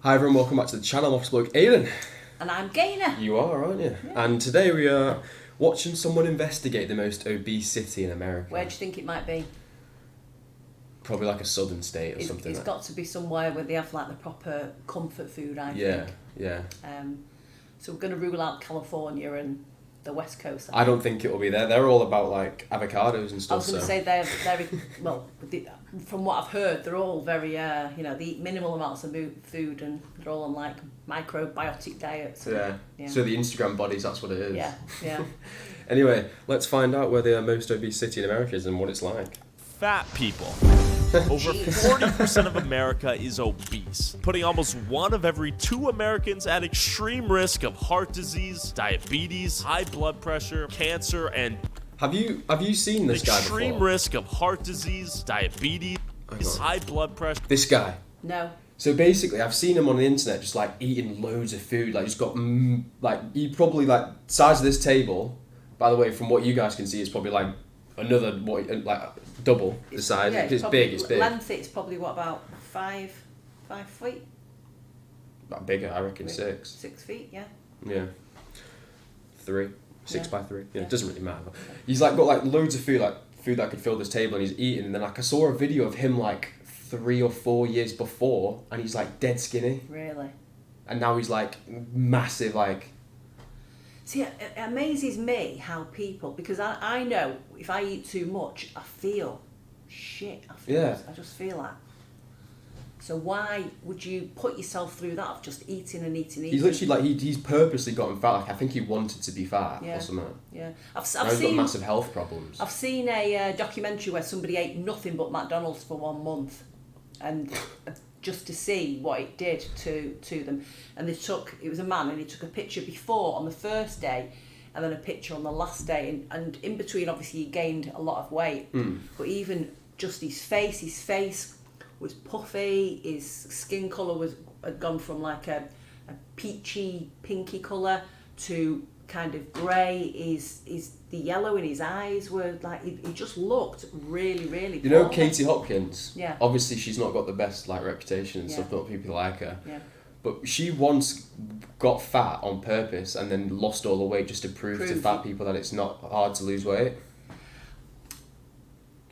Hi everyone, welcome back to the channel. I'm Office Bloke Aidan. And I'm Gaynor. You are, aren't you? Yeah. And today we are watching someone investigate the most obese city in America. Where do you think it might be? Probably like a southern state or something. It's got to be somewhere where they have like the proper comfort food, I think. Yeah. So we're going to rule out California and the West Coast. I don't think it will be there. They're all about like avocados and stuff. I was going to say they're well, from what I've heard, they're all very, they eat minimal amounts of food and they're all on like microbiotic diets. Yeah. So the Instagram bodies, that's what it is. Yeah. Anyway, let's find out where the most obese city in America is and what it's like. Fat people. Over 40% of America is obese, putting almost 1 of every 2 Americans at extreme risk of heart disease, diabetes, high blood pressure, cancer, and Have you seen this guy before? Extreme risk of heart disease, diabetes, high blood pressure. This guy? No. So basically, I've seen him on the internet just like eating loads of food. Like he's got he probably like size of this table. By the way, from what you guys can see, it's probably like another double the size. Yeah, it's big. It's big. Length, it's probably what, about 5 feet? Like bigger, I reckon 6. 6 feet, yeah. Yeah. 3. 6 by 3. Yeah, Yeah. it doesn't really matter. He's like got like loads of food, like food that could fill this table, and he's eating. And then like I saw a video of him like 3 or 4 years before, and he's like dead skinny. Really? And now he's like massive, like. See, it amazes me how people, because I know if I eat too much, I feel shit. I just feel that. So why would you put yourself through that of just eating and eating? He's literally like he's purposely gotten fat. Like I think he wanted to be fat or something. Yeah, I've got massive health problems. I've seen a documentary where somebody ate nothing but McDonald's for 1 month, and just to see what it did to them. And it was a man, and he took a picture before on the first day, and then a picture on the last day, and in between, obviously, he gained a lot of weight. But even just his face was puffy. His skin colour had gone from like a peachy, pinky colour to kind of grey. The yellow in his eyes were like, he just looked really, really poor. You know Katie Hopkins? Yeah. Obviously she's not got the best like reputation and stuff, but people like her. Yeah. But she once got fat on purpose and then lost all the weight just to prove to fat people that it's not hard to lose weight.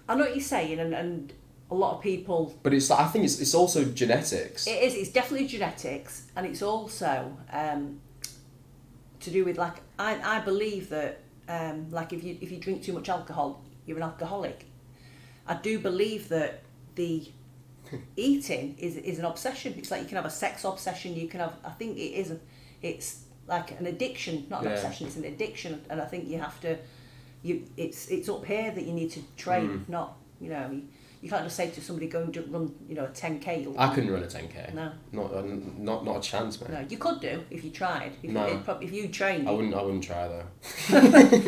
I know what you're saying, and a lot of people... But it's I think it's also genetics. It is, it's definitely genetics, and it's also to do with, like, I believe that, like, if you drink too much alcohol, you're an alcoholic. I do believe that the eating is an obsession. It's like you can have a sex obsession, you can have... I think it's like an addiction, not an obsession, it's an addiction, and I think you have to... It's up here that you need to train, not, you can't just say to somebody, go and run, a 10k. I couldn't run a 10k. No. Not a chance, man. No, you could do if you tried. If you trained. I wouldn't try though.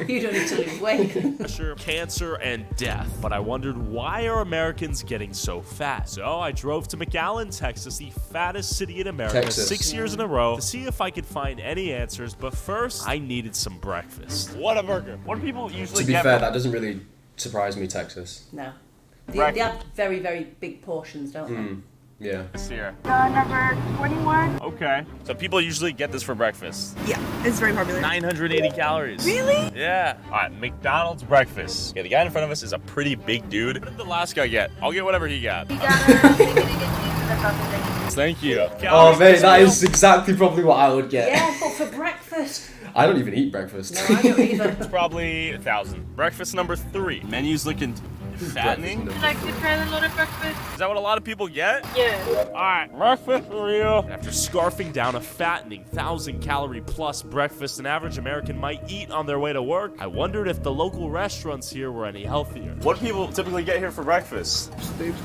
You don't need to lose weight. Pressure, cancer, and death. But I wondered, why are Americans getting so fat? So I drove to McAllen, Texas, the fattest city in America, 6 years in a row, to see if I could find any answers. But first, I needed some breakfast. What a burger. What do people usually get? To be fair, that doesn't really surprise me, Texas. No. They have very, very big portions, don't they? Yeah. This here. Number 21. Okay. So people usually get this for breakfast. Yeah, it's very popular. 980 calories. Really? Yeah. All right, McDonald's breakfast. Yeah, the guy in front of us is a pretty big dude. What did the last guy get? I'll get whatever he got. We got a bacon, egg, and cheese with a sausage. Thank you. Oh mate, that is exactly probably what I would get. Yeah, but for breakfast. I don't even eat breakfast. No, I don't either. Probably 1,000. Breakfast number 3. Menu's looking fattening. Would you like to try the loaded breakfast? Is that what a lot of people get? Yeah. Alright, breakfast for you. After scarfing down a fattening 1,000-calorie plus breakfast an average American might eat on their way to work, I wondered if the local restaurants here were any healthier. What do people typically get here for breakfast?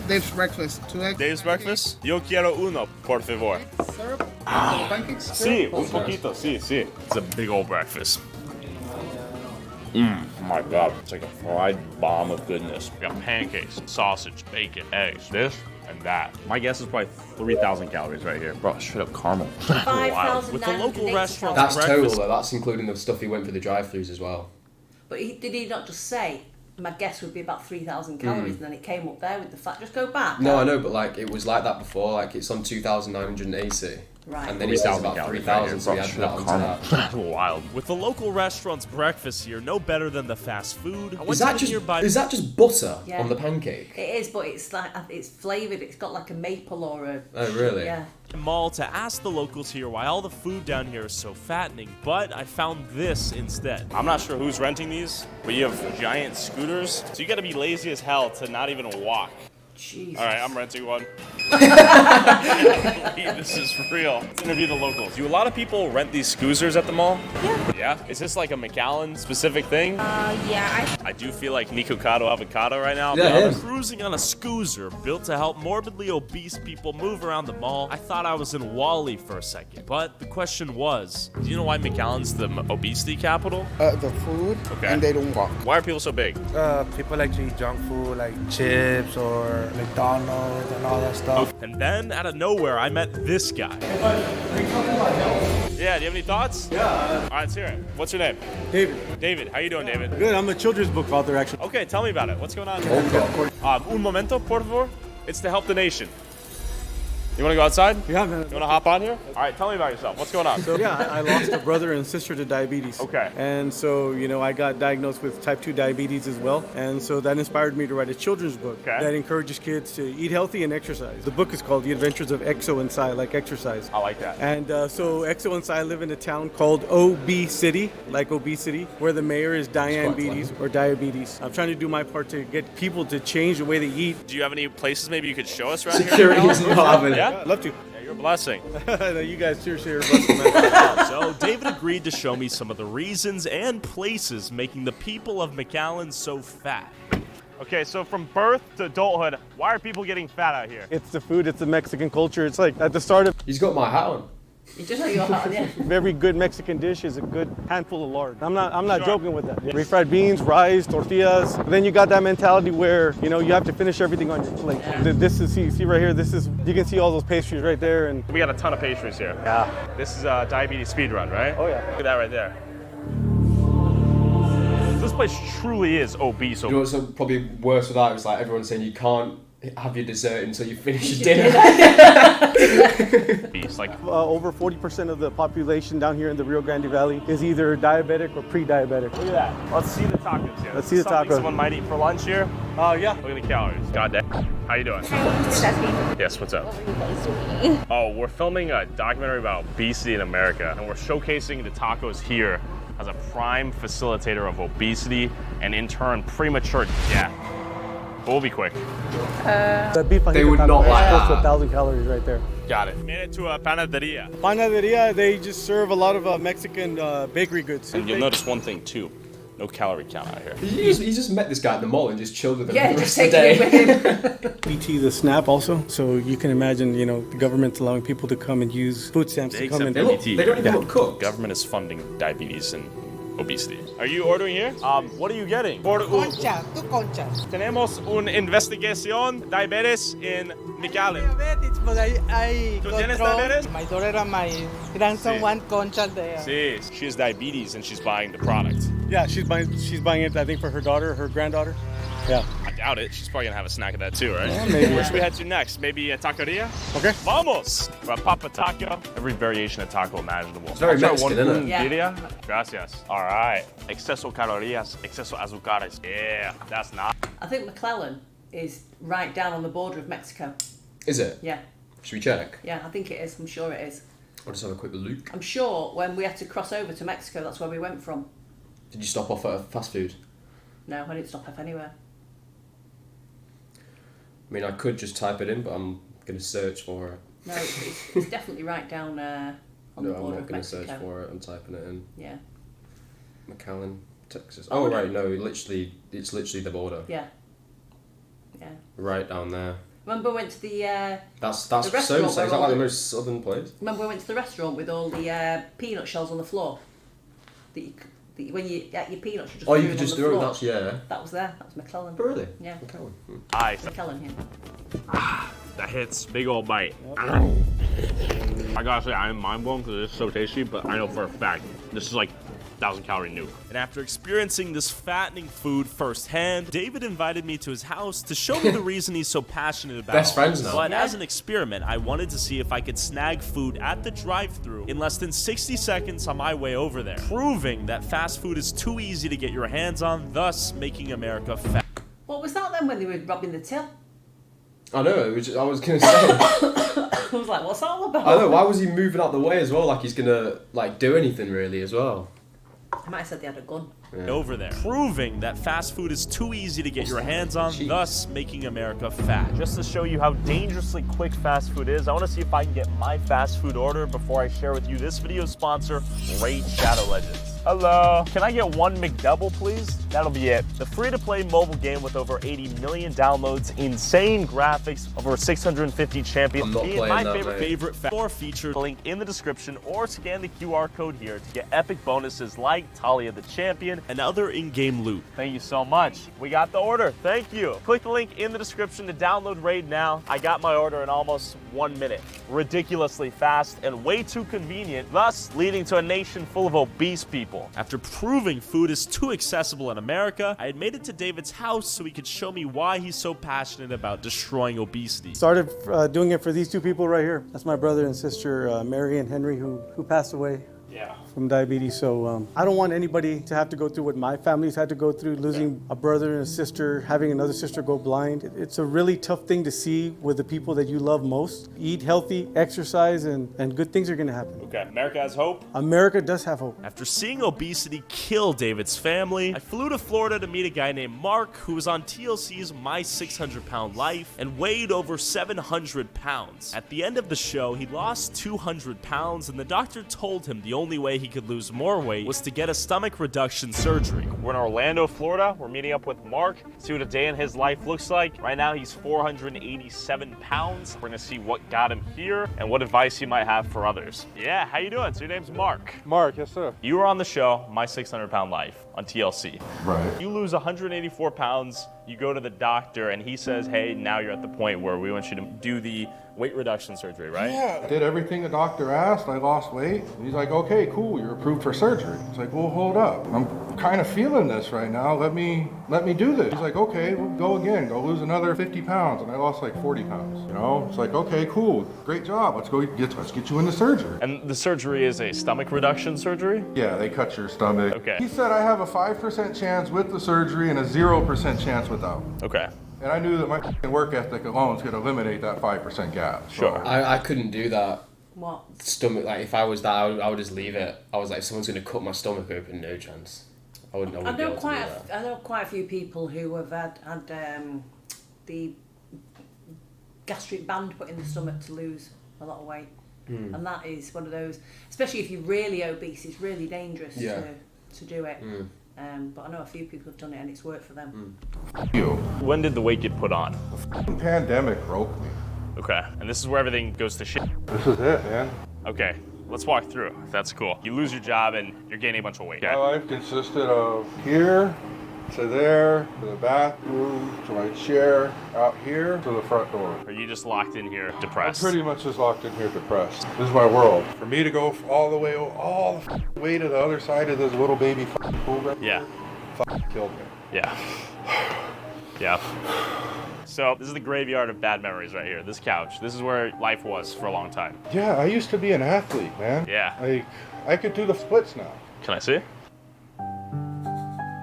Dave's breakfast. 2 eggs. Dave's breakfast? Yo quiero uno, por favor. Syrup. Pancakes. Sí, un poquito, sí. It's a big old breakfast. My God, it's like a fried bomb of goodness. We got pancakes, sausage, bacon, eggs, this and that. My guess is probably 3,000 calories right here. Bro, straight up caramel. 5,000. With the local restaurant, That's total though. That's including the stuff he went for the drive-thrus as well. But did he not just say my guess would be about 3,000 calories, and then it came up there with the fat. Just go back. No, I know, but like it was like that before. Like it's on 2,980. Right. And then he says about 3,000, so we added that onto that. Wild. With the local restaurant's breakfast here, no better than the fast food. I went Is to that the just nearby is that just butter Yeah. on the pancake? It is, but it's like it's flavoured. It's got like a maple or a. Oh really? Yeah. mall to ask the locals here why all the food down here is so fattening, but I found this instead. I'm not sure who's renting these, but you have giant scooters, so you gotta be lazy as hell to not even walk. Jesus. All right, I'm renting one. This is real. Let's interview the locals. Do a lot of people rent these scooters at the mall? Yeah. Yeah? Is this like a McAllen specific thing? Yeah. I do feel like Nikocado Avocado right now. Yeah, I'm it is. cruising on a scooter built to help morbidly obese people move around the mall. I thought I was in Wall-E for a second, but the question was, do you know why McAllen's the obesity capital? The food, Okay. and they don't walk. Why are people so big? People like to eat junk food like chips or McDonald's and all that stuff. And then, out of nowhere, I met this guy. Yeah, do you have any thoughts? Yeah. All right, let's hear it. What's your name? David. David, how you doing, David? Good, I'm a children's book author actually. Okay, tell me about it. What's going on? Un momento, por favor. It's to help the nation. You want to go outside? Yeah, man. You want to hop on here? All right, tell me about yourself. What's going on? So yeah, I lost a brother and sister to diabetes. Okay. And so, I got diagnosed with type 2 diabetes as well. And so that inspired me to write a children's book Okay. that encourages kids to eat healthy and exercise. The book is called The Adventures of Exo and Psy, like exercise. I like that. And so Exo and Psy live in a town called Obesity, like obesity, where the mayor is diabetes or diabetes. I'm trying to do my part to get people to change the way they eat. Do you have any places maybe you could show us around Security here? is not having it. Yeah? I'd love to. Yeah, you're a blessing. No, you guys seriously are blessed, man. So David agreed to show me some of the reasons and places making the people of McAllen so fat. Okay, so from birth to adulthood, why are people getting fat out here? It's the food, it's the Mexican culture. It's like at the start of He's got my hat on. You just like your heart, yeah. every good Mexican dish is a good handful of lard. I'm not Sure. joking with that. Refried beans, rice, tortillas. But then you got that mentality where, you have to finish everything on your plate. This is, see right here, you can see all those pastries right there. And We got a ton of pastries here. yeah. This is a diabetes speed run, right? Oh yeah. Look at that right there. This place truly is obese. You know what's probably worse with that? It's like everyone's saying you can't have your dessert until you finish your dinner. Obese. Like, Over 40% of the population down here in the Rio Grande Valley is either diabetic or pre-diabetic. look at that. Let's see the tacos here. Let's see the Something tacos. someone might eat for lunch here. Yeah. Look at the calories. God damn. How you doing? Yes, what's up? Oh, we're filming a documentary about obesity in America, and we're showcasing the tacos here as a prime facilitator of obesity and in turn premature death. But we'll be quick. That beef They fajita would taco not is like close to that. 1,000 calories right there. Got it. Made it to a panaderia. Panaderia, they just serve a lot of Mexican bakery goods. And you'll notice one thing too. No calorie count out here. He just met this guy at the mall and just chilled with him Yeah, for the just rest of taking the it day. with him. BT the SNAP also, so you can imagine, the government's allowing people to come and use food stamps They to come accept in. every- They don't even Yeah. look cooked. Government is funding diabetes and obesity. Are you ordering here? What are you getting? Concha, two conchas. Tenemos una investigación diabetes in McAllen. Diabetes, but I ¿Tú tienes control. diabetes? My daughter and my grandson Sí. want concha there. Sí. She has diabetes and she's buying the product. Yeah, she's buying it, I think, for her daughter, her granddaughter. Yeah. I doubt it. She's probably gonna have a snack of that too, right? Yeah, maybe. Where should we head to next? Maybe a taqueria? Okay. Vamos! For a papa taco. Every variation of taco imaginable. It's very I'll try Mexican, one isn't it? Yeah. birria. Gracias. All right. Exceso calorías, exceso azúcares. Yeah, that's not. I think McClellan is right down on the border of Mexico. Is it? Yeah, Should we check? yeah, I think it is. I'm sure it is. I'll just have a quick look. I'm sure when we had to cross over to Mexico, that's where we went from. Did you stop off at a fast food? No, I didn't stop off anywhere. I mean, I could just type it in, but I'm going to search for it. No, it's definitely right down on No, the I'm border not of going to Mexico. search for it. I'm typing it in. Yeah, McAllen, Texas. Oh, Oh, no. right, no, it's literally the border. yeah, yeah. Right down there. Remember we went to the That's The so restaurant sad. Is where that all like the the- most southern place? remember we went to the restaurant with all the peanut shells on the floor. When you ate your peanuts, you just Oh, threw you them could on just the throw it. floor. That's, yeah. That was there. That was McClellan. Oh, really? Yeah, McAllen. Aye. McClellan here. That hits. Big old bite. I gotta say, I am mind blown because it's so tasty, but I know for a fact this is like 1,000 calorie nuke. And after experiencing this fattening food firsthand, David invited me to his house to show me the reason he's so passionate about Best it. friends now. But as an experiment, I wanted to see if I could snag food at the drive-thru in less than 60 seconds on my way over there, proving that fast food is too easy to get your hands on, thus making America fat. What was that then when they were robbing the till? I know. I was gonna say. I was like, what's that all about? I know. Why was he moving out the way as well? Like he's gonna like do anything really as well. I might have said they had a gun. Yeah. Over there, proving that fast food is too easy to get your hands on, thus making America fat. Just to show you how dangerously quick fast food is, I want to see if I can get my fast food order before I share with you this video's sponsor, Raid Shadow Legends. Hello. Can I get one McDouble, please? That'll be it. The free-to-play mobile game with over 80 million downloads, insane graphics, over 650 champions, being my favorite more featured. Link in the description or scan the QR code here to get epic bonuses like Talia the Champion and other in-game loot. Thank you so much. We got the order. Thank you. Click the link in the description to download Raid now. I got my order in almost 1 minute. Ridiculously fast and way too convenient, thus leading to a nation full of obese people. After proving food is too accessible in America, I had made it to David's house so he could show me why he's so passionate about destroying obesity. Started doing it for these two people right here. That's my brother and sister, Mary and Henry, who passed away. Yeah. From diabetes, so I don't want anybody to have to go through what my family's had to go through, losing a brother and a sister, having another sister go blind. It's a really tough thing to see with the people that you love most. Eat healthy, exercise, and good things are gonna happen. Okay, America has hope? America does have hope. After seeing obesity kill David's family, I flew to Florida to meet a guy named Mark who was on TLC's My 600-Pound Life and weighed over 700 pounds. At the end of the show, he lost 200 pounds and the doctor told him the only way he could lose more weight was to get a stomach reduction surgery. We're in Orlando, Florida. We're meeting up with Mark, see what a day in his life looks like. Right now, he's 487 pounds. We're gonna see what got him here and what advice he might have for others. Yeah, how you doing? So your name's Mark. Mark, yes sir. You were on the show, My 600-Pound Life, on TLC. Right. You lose 184 pounds, you go to the doctor, and he says, hey, now you're at the point where we want you to do the weight reduction surgery, right? Yeah, I did everything the doctor asked. I lost weight. He's like, okay, cool, you're approved for surgery. It's like, well, hold up. I'm kind of feeling this right now. Let me do this. He's like, okay, we'll go again. Go lose another 50 pounds. And I lost like 40 pounds. You know, it's like, okay, cool, great job. Let's get you into surgery. And the surgery is a stomach reduction surgery? Yeah, they cut your stomach. Okay. He said I have a 5% chance with the surgery and a 0% chance without. Okay. And I knew that my work ethic alone was going to eliminate that 5% gap. So. Sure. I couldn't do that. What? Stomach, like if I was that, I would just leave it. I was like, if someone's gonna cut my stomach open, no chance. I wouldn't be able to do that. I know quite a few people who have had the gastric band put in the stomach to lose a lot of weight, and that is one of those. Especially if you're really obese, it's really dangerous to do it. But I know a few people have done it and it's worked for them. You. When did the weight get put on? The pandemic broke me. Okay. And this is where everything goes to shit. This is it, man. Okay. Let's walk through, if that's cool. You lose your job and you're gaining a bunch of weight. My life consisted of here to there, to the bathroom, to my chair, out here, to the front door. Are you just locked in here, I'm depressed? pretty much just locked in here depressed. This is my world. For me to go all the way to the other side of this little baby pool right Yeah. killed me. Yeah. Yeah. So this is the graveyard of bad memories right here. This couch. This is where life was for a long time. Yeah, I used to be an athlete, man. Yeah. I could do the splits now. Can I see?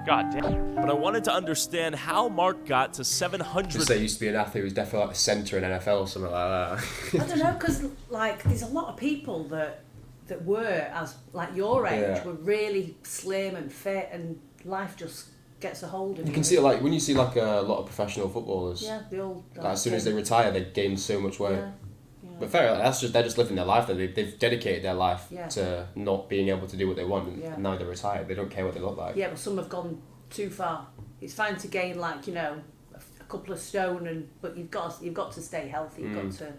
God damn. But I wanted to understand how Mark got to 700. Just say used to be an athlete who was definitely like the centre in NFL or something like that. I don't know, because like there's a lot of people that were as like your age were really slim and fit, and life just gets a hold of you. You can see it like when you see like a lot of professional footballers. Yeah, they all. Like, as soon as they retire, they gain so much weight. Yeah. But fair, like, they're just living their life. They've dedicated their life Yeah. to not being able to do what they want, and Yeah. now they're retired. They don't care what they look like. Yeah, but some have gone too far. It's fine to gain like a couple of stone, but you've got to stay healthy. You've got to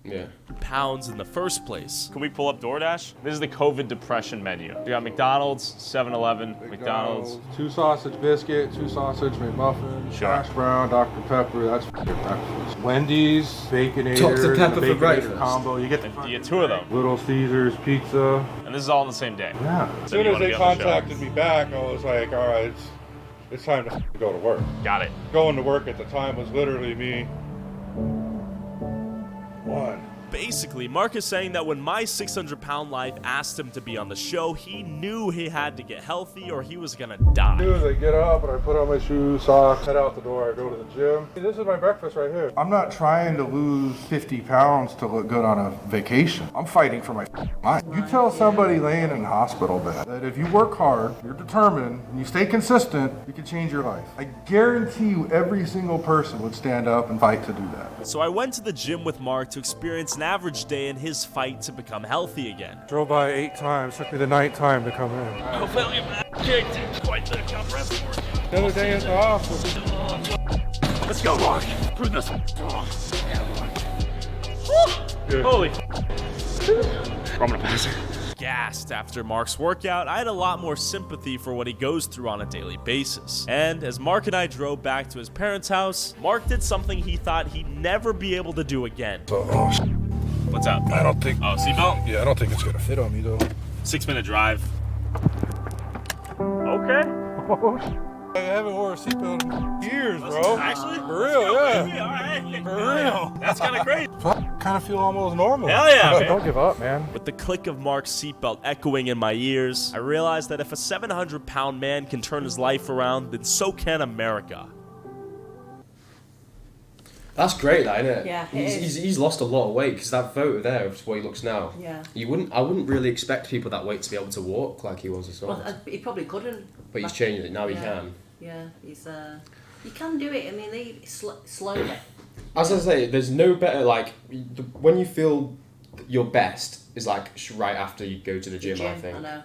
Yeah. pounds in the first place. Can we pull up DoorDash? This is the COVID depression menu. We got McDonald's, 7-Eleven, McDonald's. 2 sausage biscuit, 2 sausage McMuffin, Sure. hash brown, Dr. Pepper. That's breakfast. Wendy's, Baconator, Dr. Pepper the for Baconator breakfast. combo. You get You get 2 of them. Little Caesars pizza. And this is all on the same day. Yeah. As soon as they contacted me back, I was like, all right, it's time to go to work. Got it. Going to work at the time was literally me. One. Basically, Mark is saying that when my 600-pound life asked him to be on the show, he knew he had to get healthy or he was gonna die. As soon as I get up and I put on my shoes, socks, head out the door, I go to the gym. This is my breakfast right here. I'm not trying to lose 50 pounds to look good on a vacation. I'm fighting for my mind. You tell somebody laying in a hospital bed that if you work hard, you're determined, and you stay consistent, you can change your life. I guarantee you every single person would stand up and fight to do that. So I went to the gym with Mark to experience an average day in his fight to become healthy again. Drove by 8 times, took me the 9th time to come in. Oh, William, kicked quite the compress for The other day it's off. Let's go, Mark. Prove this. Holy. I'm gonna pass it. Gassed after Mark's workout, I had a lot more sympathy for what he goes through on a daily basis. And as Mark and I drove back to his parents' house, Mark did something he thought he'd never be able to do again. What's up? I don't think. Oh, seatbelt? Yeah, I don't think it's gonna fit on me though. 6-minute drive. Okay. I haven't worn a seatbelt in years, bro. Actually? For real, yeah. All right. For real. That's kind of great. Kind of feel almost normal. Hell yeah, man. Don't give up, man. With the click of Mark's seatbelt echoing in my ears, I realized that if a 700-pound man can turn his life around, then so can America. That's great, that, isn't it? Yeah, it is. He's lost a lot of weight because that photo there of what he looks now. Yeah. I wouldn't really expect people that weight to be able to walk like he was as well. Well, he probably couldn't. But he's changing it now. He Yeah. can. Yeah, he's you can do it. I mean, slowly. As I say, there's no better like when you feel your best is like right after you go to the gym. I think. I know.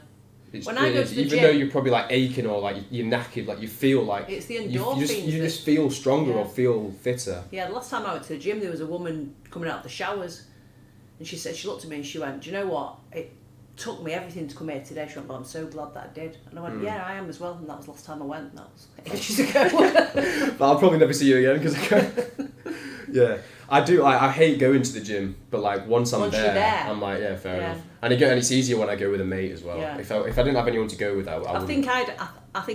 When I go to the gym, even though you're probably like aching or like you're knackered, like you feel like it's the you endorphins. you just feel stronger Yeah. or feel fitter. Yeah, the last time I went to the gym, there was a woman coming out of the showers, and she looked at me and she went, "Do you know what? It took me everything to come here today." She went, "But I'm so glad that I did." And I went, "Yeah, I am as well." And that was the last time I went. That was ages ago. But I'll probably never see you again because I go. Yeah, I do. I hate going to the gym, but like once You're there. I'm like, yeah, fair Yeah. enough. And again, it's easier when I go with a mate as well. Yeah. If I didn't have anyone to go with, I I think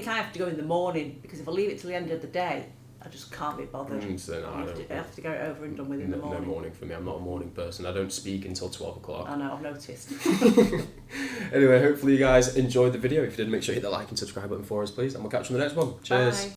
I have to go in the morning because if I leave it till the end of the day, I just can't be bothered. So no, I have to get it over and done with in the No morning. morning for me. I'm not a morning person. I don't speak until 12 o'clock. I know, I've noticed. Anyway, hopefully you guys enjoyed the video. If you did, make sure you hit the like and subscribe button for us, please. And we'll catch you on the next one. Cheers. Bye.